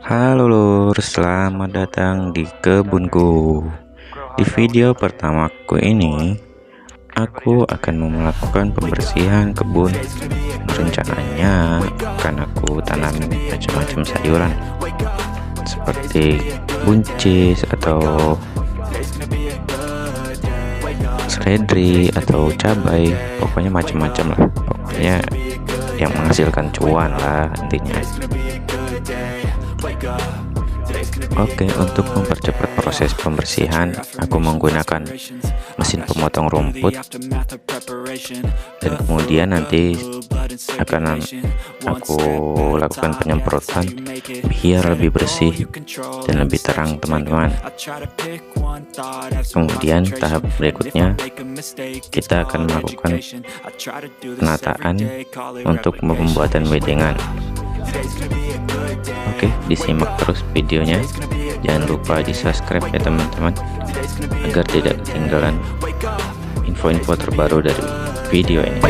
Halo lur, selamat datang di kebunku. Di video pertamaku ini, aku akan melakukan pembersihan kebun. Rencananya akan aku tanam macam-macam sayuran seperti buncis atau seledri atau cabai, pokoknya macam-macam lah. Pokoknya yang menghasilkan cuan lah intinya. Oke, untuk mempercepat proses pembersihan, aku menggunakan mesin pemotong rumput, dan kemudian nanti akan aku lakukan penyemprotan biar lebih bersih dan lebih terang, teman-teman. Kemudian tahap berikutnya kita akan melakukan penataan untuk pembuatan bedengan. Oke, disimak terus videonya. Jangan lupa di subscribe ya teman-teman, agar tidak ketinggalan info-info terbaru dari video ini.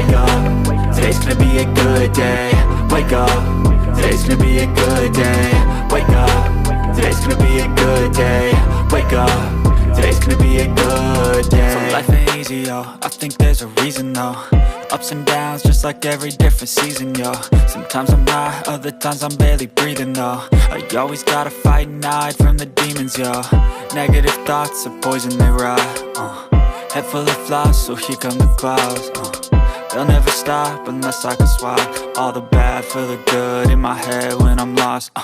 Ups and downs, just like every different season, yo. Sometimes I'm high, other times I'm barely breathing, though. I always gotta fight and hide from the demons, yo. Negative thoughts are poison, they rot. Head full of flies, so here come the clouds. They'll never stop unless I can swap all the bad for the good in my head when I'm lost.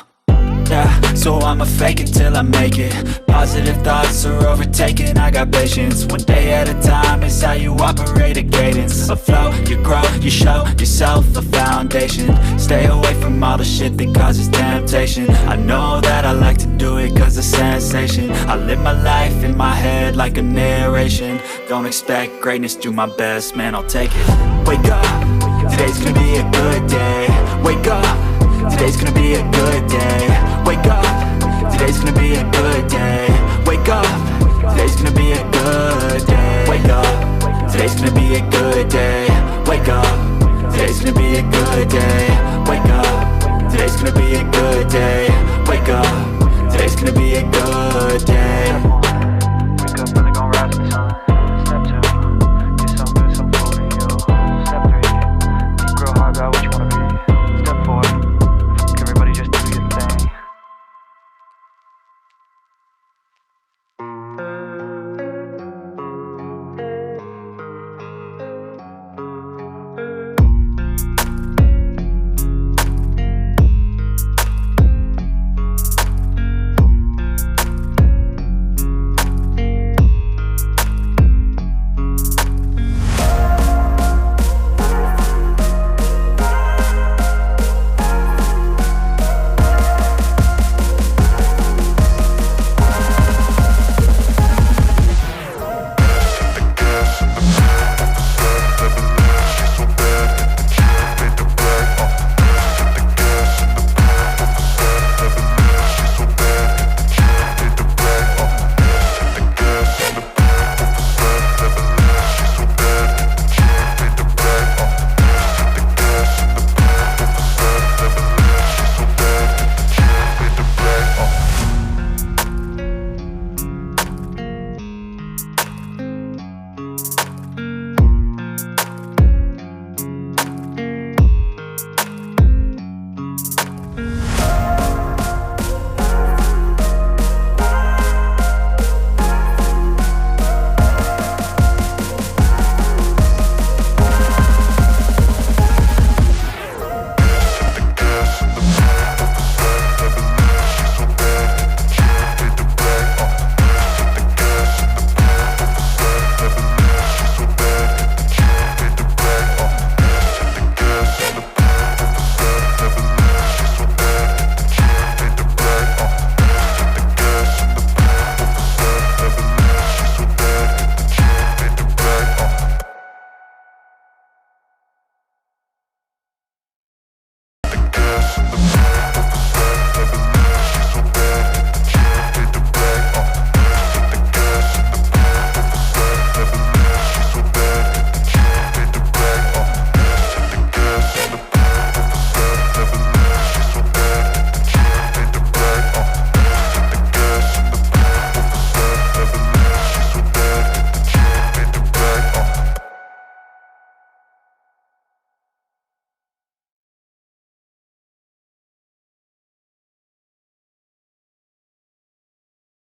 Yeah, so I'ma fake it till I make it. Positive thoughts are overtaken, I got patience. One day at a time is how you operate a cadence. A flow, you grow, you show yourself a foundation. Stay away from all the shit that causes temptation. I know that I like to do it cause it's sensation. I live my life in my head like a narration. Don't expect greatness, do my best, man, I'll take it. Wake up, today's gonna be a good day. Wake up, today's gonna be a good day. Wake up, today's gonna be a good day. Wake up, today's gonna be a good day. Wake up, today's gonna be a good day. Wake up, today's gonna be a good day. Wake up, today's gonna be a good day. Wake up, today's gonna be a good day.